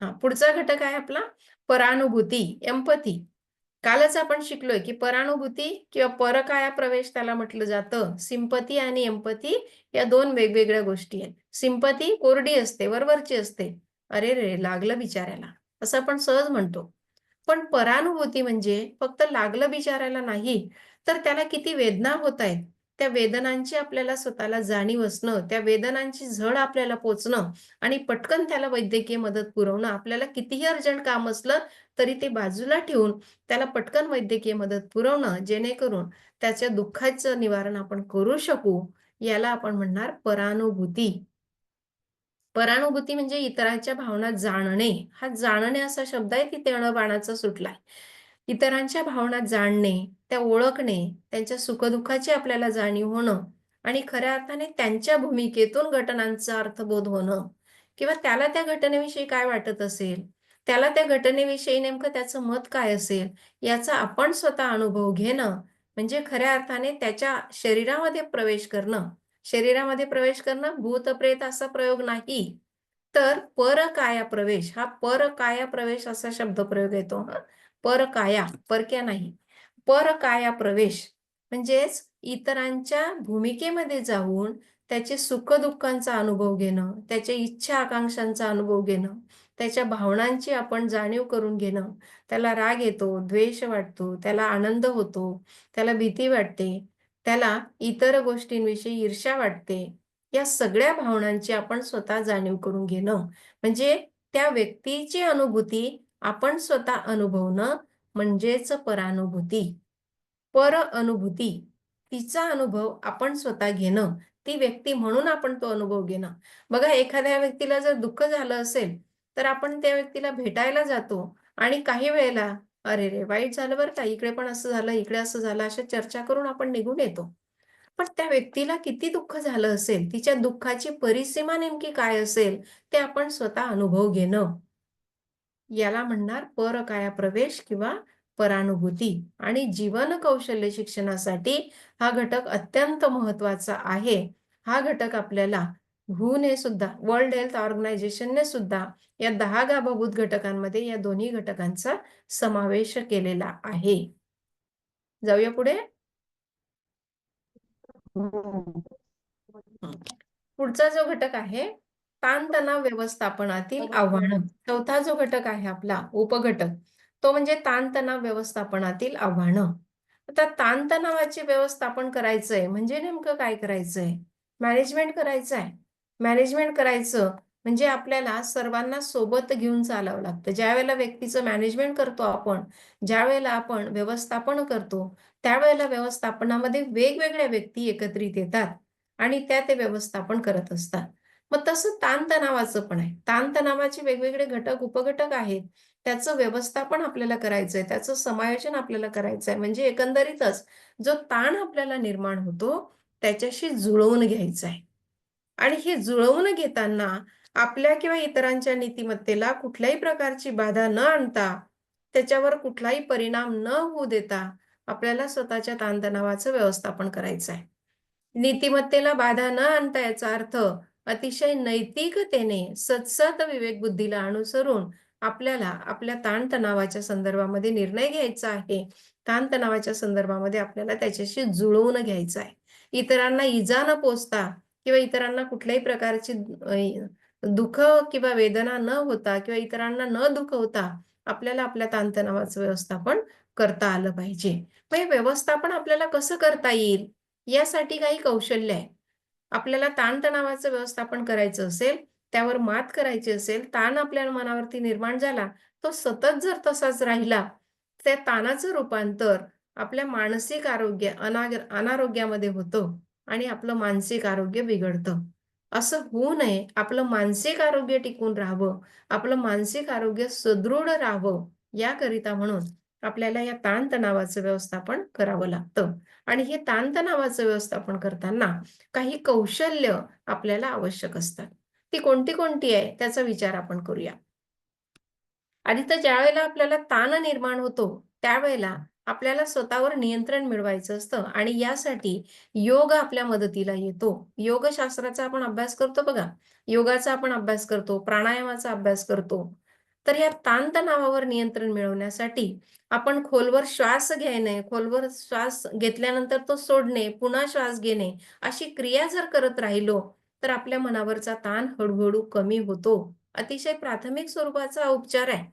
हा, पुढचा घटक आहे आपला परानुभूती, एम्पथी. कालच आपण शिकलोय की परानुभूती किंवा परकाया प्रवेश त्याला म्हटलं जातं. सिंपती आणि एम्पथी या दोन वेगवेगळ्या गोष्टी आहेत. सिंपती कोरडी असते, वरवरची असते. अरे रे, लागलं बिचाऱ्याला, असं आपण सहज म्हणतो. पण परानुभूती म्हणजे फक्त लागलं बिचारायला नाही, तर त्याला किती वेदना होत आहेत, त्या वेदनांची आपल्याला स्वतःला जाणीव असणं, त्या वेदनांची झळ आपल्याला पोचणं आणि पटकन त्याला वैद्यकीय मदत पुरवणं. आपल्याला कितीही अर्जंट काम असलं तरी ते बाजूला ठेवून त्याला पटकन वैद्यकीय मदत पुरवणं, जेणेकरून त्याच्या दुःखाचं निवारण आपण करू शकू, याला आपण म्हणणार परानुभूती. परानुभूती म्हणजे इतरांच्या भावना जाणणे. हा जाणणे असा शब्द आहे, तिथे अणबाणाचा सुटलाय. इतरांच्या भावना जाणणे, त्या ओळखणे, त्यांच्या सुखदुःखाची आपल्याला जाणीव होणं आणि खऱ्या अर्थाने त्यांच्या भूमिकेतून घटनांचा अर्थबोध होणं किंवा त्याला त्या घटनेविषयी काय वाटत असेल, त्याला त्या घटनेविषयी नेमकं त्याचं मत काय असेल, याचा आपण स्वतः अनुभव घेणं, म्हणजे खऱ्या अर्थाने त्याच्या शरीरामध्ये प्रवेश करणं. शरीरामध्ये प्रवेश करणं भूत-प्रेत असा प्रयोग नाही, तर परकाया प्रवेश. हा परकाया प्रवेश असा शब्दप्रयोग येतो हां. परकाया, परक्या नाही. परकाया प्रवेश म्हणजेच इतरांच्या भूमिकेमध्ये जाऊन त्याचे सुख-दुःखांचा अनुभव घेणं, त्याच्या इच्छा-आकांक्षांचा अनुभव घेणं, त्याच्या भावनांची आपण जाणीव करून घेणं. त्याला राग येतो, द्वेष वाटतो, त्याला आनंद होतो, त्याला भीती वाटते, त्याला इतर गोष्टींविषयी ईर्ष्या वाटते. या सगळ्या भावनांची आपण स्वतः जाणीव करून घेणं, म्हणजे त्या व्यक्तीची अनुभूती आपण स्वतः अनुभवणं म्हणजेच परानुभूती. पर-अनुभूती, तिचा अनुभव आपण स्वतः घेणं, ती व्यक्ती म्हणून आपण तो अनुभव घेणं. बघा, एखाद्या व्यक्तीला जर दुःख झालं असेल, तर आपण त्या व्यक्तीला भेटायला जातो आणि काही वेळेला, "अरे रे, वाईट झालं बरं का, इकडे पण असं झालं, इकडे असं झालं," अशा चर्चा करून आपण निघून येतो. पण त्या व्यक्तीला किती दुःख झालं असेल, तिच्या दुःखाची परिसीमा नेमकी काय असेल, ते आपण स्वतः अनुभव घेणं. याला म्हणणार परकाया प्रवेश किंवा परानुभूती. आणि जीवन कौशल्य शिक्षणासाठी हा घटक अत्यंत महत्त्वाचा आहे. हा घटक आपल्याला WHOने सुद्धा, वर्ल्ड हेल्थ ऑर्गनायझेशनने सुद्धा या 10 गाभूत घटकांमध्ये या दोन्ही घटकांचा समावेश केलेला आहे. जाऊया पुढे. हो. हं. पुढचा जो घटक आहे, ताणतणाव व्यवस्थापनातील आव्हानं. चौथा जो घटक आहे आपला उपघटक, तो म्हणजे ताणतणाव व्यवस्थापनातील आव्हानं. आता ताणतणावाचे व्यवस्थापन करायचंय म्हणजे नेमकं काय करायचंय? मॅनेजमेंट करायचंय. मॅनेजमेंट करायचं म्हणजे आपल्याला सर्वांना सोबत घेऊन चालावं लागतं. ज्यावेळेला व्यक्तीचं मॅनेजमेंट करतो आपण, ज्यावेळेला आपण व्यवस्थापन करतो, त्यावेळेला व्यवस्थापनामध्ये वेगवेगळ्या व्यक्ती एकत्रित येतात आणि त्या ते व्यवस्थापन करत असतात. मग तसं ताणतणावाचं पण आहे. ताणतणावाचे वेगवेगळे घटक, उपघटक आहेत. त्याचं व्यवस्थापन आपल्याला करायचंय, त्याचं समायोजन आपल्याला करायचंय. म्हणजे एकंदरीतच जो ताण आपल्याला निर्माण होतो, त्याच्याशी जुळवून घ्यायचा आहे. आणि हे जुळवून घेताना आपल्या किंवा इतरांच्या नीतिमत्तेला कुठल्याही प्रकारची बाधा न आणता, त्याच्यावर कुठलाही परिणाम न होऊ देता, आपल्याला स्वतःच्या ताणतणावाचं व्यवस्थापन करायचं आहे. नीतिमत्तेला बाधा न आणता याचा अर्थ अतिशय नैतिकतेने सदसद विवेकबुद्धीला अनुसरून आपल्याला आपल्या ताणतणावाच्या संदर्भामध्ये निर्णय घ्यायचा आहे. ताणतणावाच्या संदर्भामध्ये आपल्याला त्याच्याशी जुळवून घ्यायचं आहे. इतरांना इजा न पोचता किंवा इतरांना कुठल्याही प्रकारची दुःख किंवा वेदना न होता किंवा इतरांना न दुखवता आपल्याला आपल्या ताणतणावाचं व्यवस्थापन करता आलं पाहिजे. मग हे व्यवस्थापन आपल्याला कसं करता येईल? यासाठी काही कौशल्य आहे. आपल्याला ताणतणावाचं व्यवस्थापन करायचं असेल, त्यावर मात करायची असेल, ताण आपल्या मनावरती निर्माण झाला, तो सतत जर तसाच राहिला, त्या ताणाचं रूपांतर आपल्या मानसिक आरोग्य, अनारोग्यामध्ये होतं आणि आपलं मानसिक आरोग्य बिघडतं. असं होऊ नये, आपलं मानसिक आरोग्य टिकून राहावं, आपलं मानसिक आरोग्य सुदृढ राहावं, याकरिता म्हणून आपल्याला या ताणतणावाचं व्यवस्थापन करावं लागतं. आणि हे ताणतणावाचं व्यवस्थापन करताना काही कौशल्य आपल्याला आवश्यक असतात. ती कोणती-कोणती आहे त्याचा विचार आपण करूया. आधी तर ज्यावेळेला आपल्याला ताण निर्माण होतो, त्यावेळेला आपल्याला स्वतःवर नियंत्रण मिळवायचं असतं आणि यासाठी योग आपल्या मदतीला येतो. योगशास्त्राचा आपण अभ्यास करतो बघा. योगाचा आपण अभ्यास करतो, प्राणायामाचा अभ्यास करतो. तर या ताणतणावावर नियंत्रण मिळवण्यासाठी आपण खोलवर श्वास घेणे, खोलवर श्वास घेतल्यानंतर तो सोडणे, पुन्हा श्वास घेणे, अशी क्रिया जर करत राहिलो, तर आपल्या मनावरचा ताण हळू कमी होतो. अतिशय प्राथमिक स्वरूपाचा उपचार आहे.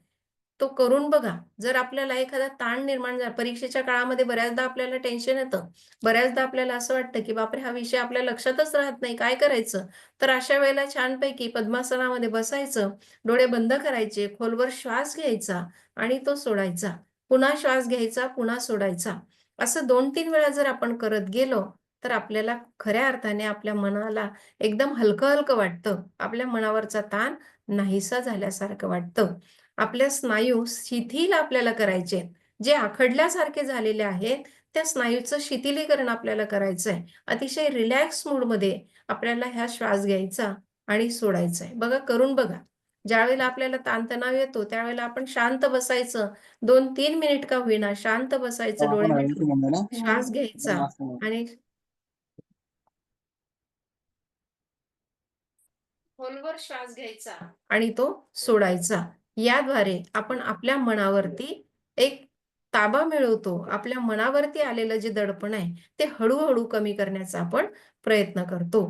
तो करून बघा. जर आपल्याला एखादा ताण निर्माण झाला परीक्षेच्या काळामध्ये बऱ्याचदा आपल्याला टेन्शन येतं. बऱ्याचदा आपल्याला असं वाटतं, की बापरे! हा विषय आपल्या लक्षातच राहत नाही, काय करायचं? तर अशा वेळेला छानपैकी पद्मासनामध्ये बसायचं, डोळे बंद करायचे, खोलवर श्वास घ्यायचा आणि तो सोडायचा. पुन्हा श्वास घ्यायचा, पुन्हा सोडायचा. असं 2-3 वेळा जर आपण करत गेलो, तर आपल्याला खऱ्या अर्थाने आपल्या मनाला एकदम हलकं-हलकं वाटतं. आपल्या मनावरचा ताण नाहीसा झाल्यासारखं वाटतं. आपल्या स्नायू शिथिल आपल्याला करायचे आहेत. जे आखडल्यासारखे झालेले आहेत, त्या स्नायूचं शिथिलीकरण आपल्याला करायचं आहे. अतिशय रिलॅक्स मूडमध्ये आपल्याला हा श्वास घ्यायचा आणि सोडायचा आहे. बघा, करून बघा. ज्यावेळेला आपल्याला ताणतणाव येतो, त्यावेळेला आपण शांत बसायचं. 2-3 मिनिट का होईना शांत बसायचं, डोळे मिटून श्वास घ्यायचा आणि खोलवर श्वास घ्यायचा आणि तो सोडायचा. याद्वारे आपण आपल्या मनावरती एक ताबा मिळवतो. आपल्या मनावरती आलेलं जे दडपण आहे, ते हळू कमी करण्याचा आपण प्रयत्न करतो.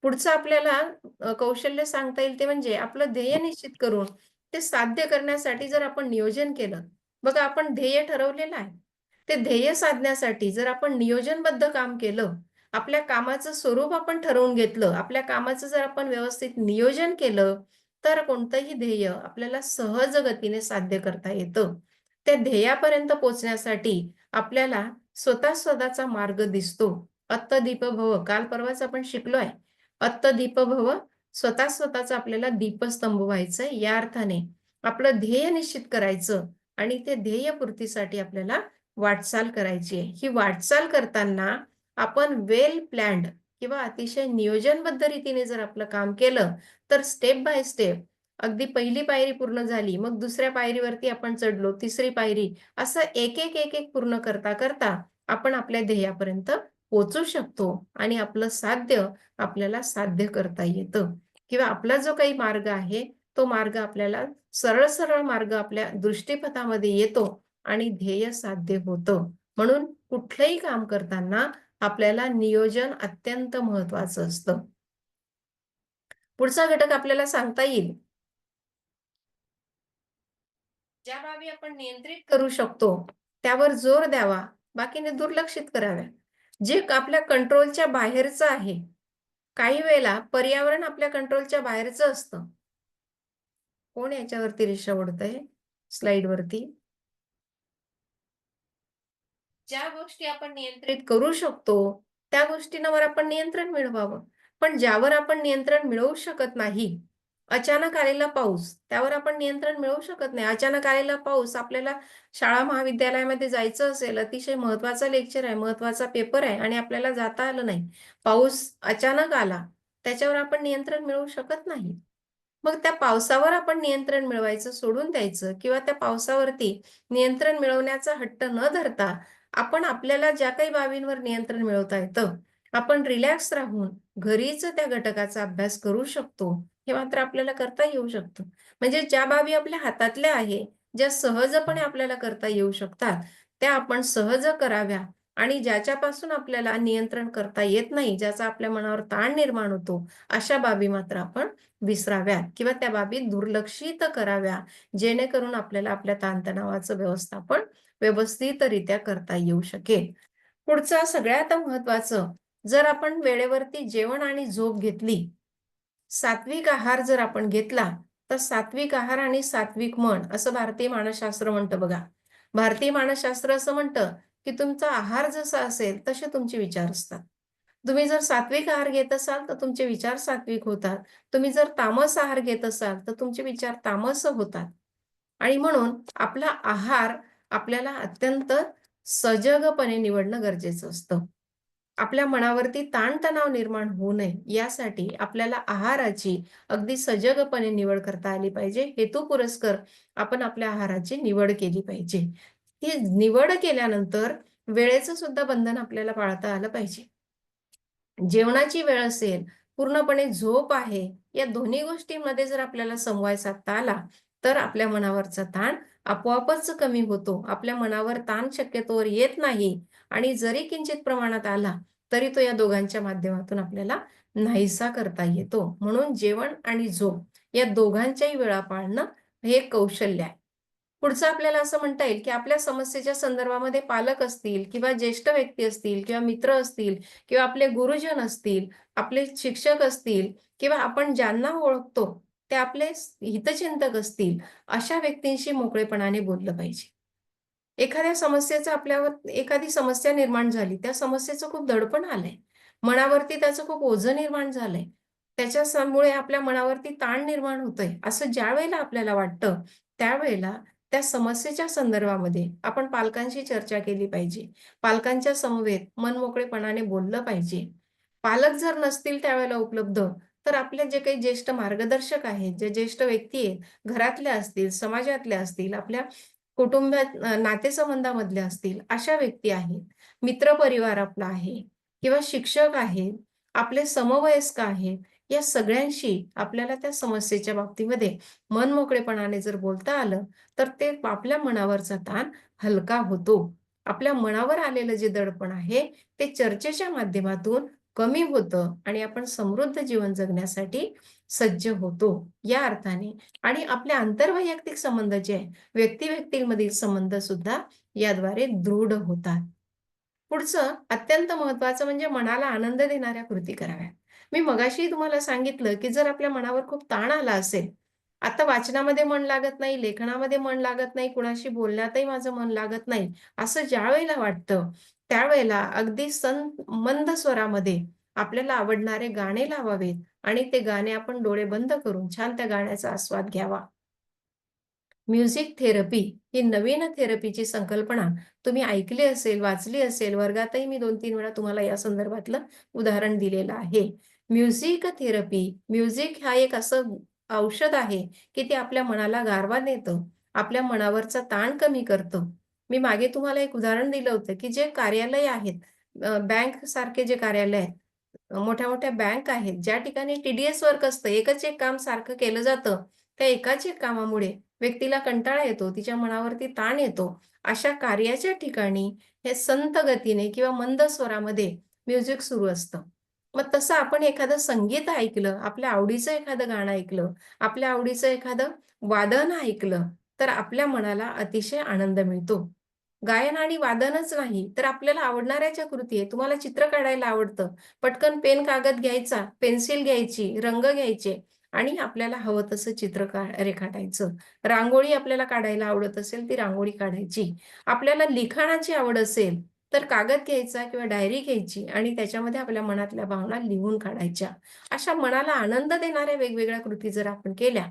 पुढचं आपल्याला कौशल्य सांगता येईल ते म्हणजे आपलं ध्येय निश्चित करून ते साध्य करण्यासाठी जर आपण नियोजन केलं. बघा, आपण ध्येय ठरवलेलं आहे. ते ध्येय साधण्यासाठी जर आपण नियोजनबद्ध काम केलं, आपल्या कामाचं स्वरूप आपण ठरवून घेतलं, आपल्या कामाचं जर आपण व्यवस्थित नियोजन केलं, तर कोणतंही ध्येय आपल्याला सहज गतीने साध्य करता येतं. त्या ध्येयापर्यंत पोहोचण्यासाठी आपल्याला स्वतःचा मार्ग दिसतो. अत्तदीप भव, काल परवाच आपण शिकलोय. अत्तदीप भव, स्वतःचा आपल्याला दीपस्तंभ व्हायचंय. या अर्थाने आपलं ध्येय निश्चित करायचं आणि ते ध्येयपूर्तीसाठी आपल्याला वाटचाल करायची आहे. ही वाटचाल करताना आपण वेल प्लॅन्ड किंवा अतिशय नियोजनबद्ध रीतीने जर आपलं काम केलं, तर स्टेप बाय स्टेप अगदी पहिली पायरी पूर्ण झाली, मग दुसऱ्या पायरीवरती आपण चढलो, तिसरी पायरी, असं एक पूर्ण करता आपण आपल्या ध्येयापर्यंत पोहोचू शकतो आणि आपलं साध्य आपल्याला साध्य करता येतं किंवा आपला जो काही मार्ग आहे, तो मार्ग आपल्याला सरळ मार्ग आपल्या दृष्टीपथामध्ये येतो आणि ध्येय साध्य होतं. म्हणून कुठलंही काम करताना आपल्याला नियोजन अत्यंत महत्वाचं असतं. पुढचा घटक आपल्याला सांगता येईल. ज्या बाबी आपण नियंत्रित करू शकतो, त्यावर जोर द्यावा, बाकीने दुर्लक्षित कराव्या. जे आपल्या कंट्रोलच्या बाहेरचं आहे. काही वेळेला पर्यावरण आपल्या कंट्रोलच्या बाहेरचं असतं. कोण याच्यावरती रेषा ओढतंय स्लाइडवरती? ज्या गोष्टी आपण नियंत्रित करू शकतो, त्या गोष्टींवर आपण नियंत्रण मिळवावं. पण ज्यावर आपण नियंत्रण मिळवू शकत नाही, अचानक आलेला पाऊस, त्यावर आपण नियंत्रण मिळवू शकत नाही. अचानक आलेला पाऊस, आपल्याला शाळा महाविद्यालयामध्ये जायचं असेल, अतिशय महत्त्वाचा लेक्चर आहे, महत्त्वाचा पेपर आहे आणि आपल्याला जाता आलं नाही. पाऊस अचानक आला, त्याच्यावर आपण नियंत्रण मिळवू शकत नाही. मग त्या पावसावर आपण नियंत्रण मिळवायचं सोडून द्यायचं किंवा त्या पावसावरती नियंत्रण मिळवण्याचा हट्ट न धरता आपण आपल्याला ज्या काही बाबींवर नियंत्रण मिळवता येतं, आपण रिलॅक्स राहून घरीच त्या घटकाचा अभ्यास करू शकतो. हे मात्र आपल्याला करता येऊ शकतं. म्हणजे ज्या बाबी आपल्या हातातल्या आहे, ज्या सहजपणे आपल्याला करता येऊ शकतात, त्या आपण सहज कराव्या आणि ज्याच्यापासून आपल्याला नियंत्रण करता येत नाही, ज्याचा आपल्या मनावर ताण निर्माण होतो, अशा बाबी मात्र आपण विसराव्यात किंवा त्या बाबी दुर्लक्षित कराव्या, जेणेकरून आपल्याला आपल्या ताणतणावाचं व्यवस्थापन व्यवस्थितरित्या करता येऊ शकेल. पुढचं सगळ्यात महत्त्वाचं, जर आपण वेळेवरती जेवण आणि झोप घेतली, सात्विक आहार जर आपण घेतला, तर सात्विक आहार आणि सात्विक मन असं भारतीय मानसशास्त्र म्हणतं बघा. भारतीय मानसशास्त्र असं म्हणतं, की तुमचा आहार जसा असेल, तसे तुमचे विचार असतात. तुम्ही जर सात्विक आहार घेत असाल, तर तुमचे विचार सात्विक होतात. तुम्ही जर तामस आहार घेत असाल, तर तुमचे विचार तामस होतात. आणि म्हणून आपला आहार आपल्याला अत्यंत सजगपणे निवडणं गरजेचं असतं. आपल्या मनावरती ताणतणाव निर्माण होऊ नये यासाठी आपल्याला आहाराची अगदी सजगपणे निवड करता आली पाहिजे. हेतुपुरस्सर आपण आपल्या आहाराची निवड केली पाहिजे. ती निवड केल्यानंतर वेळेचं सुद्धा बंधन आपल्याला पाळता आलं पाहिजे. जेवणाची वेळ असेल, पूर्णपणे झोप आहे, या दोन्ही गोष्टींमध्ये जर आपल्याला समन्वय साधता आला, तर आपल्या मनावरचा ताण आपोआपच कमी होतो. आपल्या मनावर ताण शक्यतोवर येत नाही आणि जरी किंचित प्रमाणात आला, तरी तो या दोघांच्या माध्यमातून आपल्याला नाहीसा करता येतो. म्हणून जेवण आणि झोप या दोघांच्याही वेळा पाळणं हे एक कौशल्य आहे. पुढचं आपल्याला असं म्हणता येईल, की आपल्या समस्येच्या संदर्भामध्ये पालक असतील किंवा ज्येष्ठ व्यक्ती असतील किंवा मित्र असतील किंवा आपले गुरुजन असतील, आपले शिक्षक असतील किंवा आपण ज्यांना ओळखतो ते आपले हितचिंतक असतील, अशा व्यक्तींशी मोकळेपणाने बोललं पाहिजे. एखाद्या समस्येचं आपल्यावर एखादी समस्या निर्माण झाली, त्या समस्येचं खूप दडपण आलंय. मनावरती त्याचं खूप ओझं निर्माण झालंय. त्याच्यामुळे आपल्या मनावरती ताण निर्माण होतोय, असं ज्यावेळेला आपल्याला वाटतं, त्यावेळेला त्या समस्येच्या संदर्भामध्ये आपण पालकांशी चर्चा केली पाहिजे. पालकांच्या समवेत मनमोकळेपणाने बोललं पाहिजे. पालक जर नसतील त्यावेळेला उपलब्ध, तर आपले जे काही ज्येष्ठ मार्गदर्शक आहेत, जे ज्येष्ठ व्यक्ती आहेत, घरातल्या असतील, समाजातल्या असतील, आपल्या कुटुंबात नातेसंबंधामधल्या असतील, अशा व्यक्ती आहेत. मित्रपरिवार आपला आहे किंवा शिक्षक आहेत, आपले समवयस्क आहेत, या सगळ्यांशी आपल्याला त्या समस्येच्या बाबतीमध्ये मनमोकळेपणाने जर बोलता आलं, तर ते आपल्या मनावरचा ताण हलका होतो. आपल्या मनावर आलेलं जे दडपण आहे, ते चर्चेच्या माध्यमातून कमी होतं आणि आपण समृद्ध जीवन जगण्यासाठी सज्ज होतो. या अर्थाने आणि आपले आंतरवैयक्तिक संबंध जे आहे, व्यक्ती-व्यक्तींमधील संबंध सुद्धा याद्वारे दृढ होतात. पुढचं अत्यंत महत्त्वाचं म्हणजे मनाला आनंद देणाऱ्या कृती कराव्यात. मी मगाशी तुम्हाला सांगितलं, की जर आपल्या मनावर खूप ताण आला असेल, आता वाचनामध्ये मन लागत नाही, लेखनामध्ये मन लागत नाही, कुणाशी बोलण्यातही माझं मन लागत नाही, असं ज्यावेळेला वाटतं, त्यावेळेला अगदी मंद स्वरामध्ये आपल्याला आवडणारे गाणे लावावेत आणि ते गाणे आपण डोळे बंद करून छान त्या गाण्याचा आस्वाद घ्यावा. म्युझिक थेरपी ही नवीन थेरपीची संकल्पना तुम्ही ऐकली असेल, वाचली असेल. वर्गातही मी 2-3 वेळा तुम्हाला या संदर्भातलं उदाहरण दिलेलं आहे. म्युझिक थेरपी, म्युझिक हा एक असं औषध आहे, की ते आपल्या मनाला गारवा देतं. आपल्या मनावरचा ताण कमी करतं. मी मागे तुम्हाला एक उदाहरण दिलं होतं, की जे कार्यालय आहेत, बँकसारखे जे कार्यालय आहेत, मोठ्या-मोठ्या बँक आहेत, ज्या ठिकाणी टी-डी-एस वर्क असतं, एकच एक काम सारखं केलं जातं. त्या एकाच एक कामामुळे व्यक्तीला कंटाळा येतो, तिच्या मनावरती ताण येतो. अशा कार्याच्या ठिकाणी हे संत गतीने किंवा मंद स्वरामध्ये म्युझिक सुरू असतं. मग तसं आपण एखादं संगीत ऐकलं, आपल्या आवडीचं एखादं गाणं ऐकलं, आपल्या आवडीचं एखादं वादन ऐकलं, तर आपल्या मनाला अतिशय आनंद मिळतो. गायन आणि वादनच नाही, तर आपल्याला आवडणाऱ्या ज्या कृती आहेत, तुम्हाला चित्र काढायला आवडतं, पटकन पेन, कागद घ्यायचा, पेन्सिल घ्यायची, रंग घ्यायचे आणि आपल्याला हवं तसं चित्र रेखाटायचं. रांगोळी आपल्याला काढायला आवडत असेल, ती रांगोळी काढायची. आपल्याला लिखाणाची आवड असेल, तर कागद घ्यायचा किंवा डायरी घ्यायची आणि त्याच्यामध्ये आपल्या मनातल्या भावना लिहून काढायच्या. अशा मनाला आनंद देणाऱ्या वेगवेगळ्या कृती जर आपण केल्या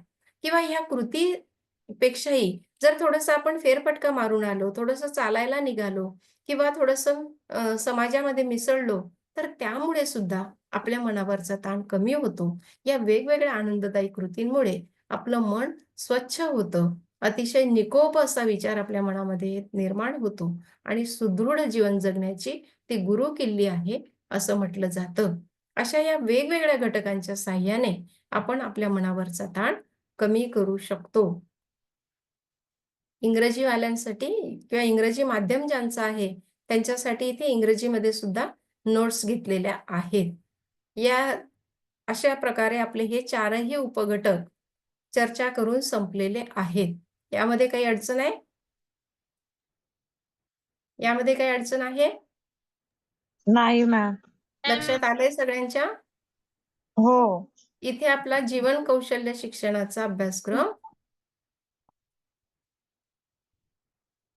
किंवा ह्या कृतीपेक्षाही जर थोडंसं आपण फेरफटका मारून आलो, थोडंसं चालायला निघालो किंवा थोडंसं समाजामध्ये मिसळलो, तर त्यामुळे सुद्धा आपल्या मनावरचा ताण कमी होतो. या वेगवेगळ्या आनंददायी कृतींमुळे आपलं मन स्वच्छ होतं. अतिशय निकोप असा विचार आपल्या मनामध्ये निर्माण होतो आणि सुदृढ जीवन जगण्याची ती गुरुकिल्ली आहे, असं म्हटलं जातं. अशा या वेगवेगळ्या घटकांच्या साहाय्याने आपण आपल्या मनावरचा ताण कमी करू शकतो. इंग्रजीवाल्यांसाठी किंवा इंग्रजी माध्यम ज्यांचं आहे, त्यांच्यासाठी इथे इंग्रजीमध्ये सुद्धा नोट्स घेतलेल्या आहेत. या अशा प्रकारे आपले हे 4ही उपघटक चर्चा करून संपलेले आहेत. यामध्ये काही अडचण आहे? यामध्ये काही अडचण आहे? नाही मॅम. लक्षात आलंय सगळ्यांच्या? हो. इथे आपला जीवन कौशल्य शिक्षणाचा अभ्यासक्रम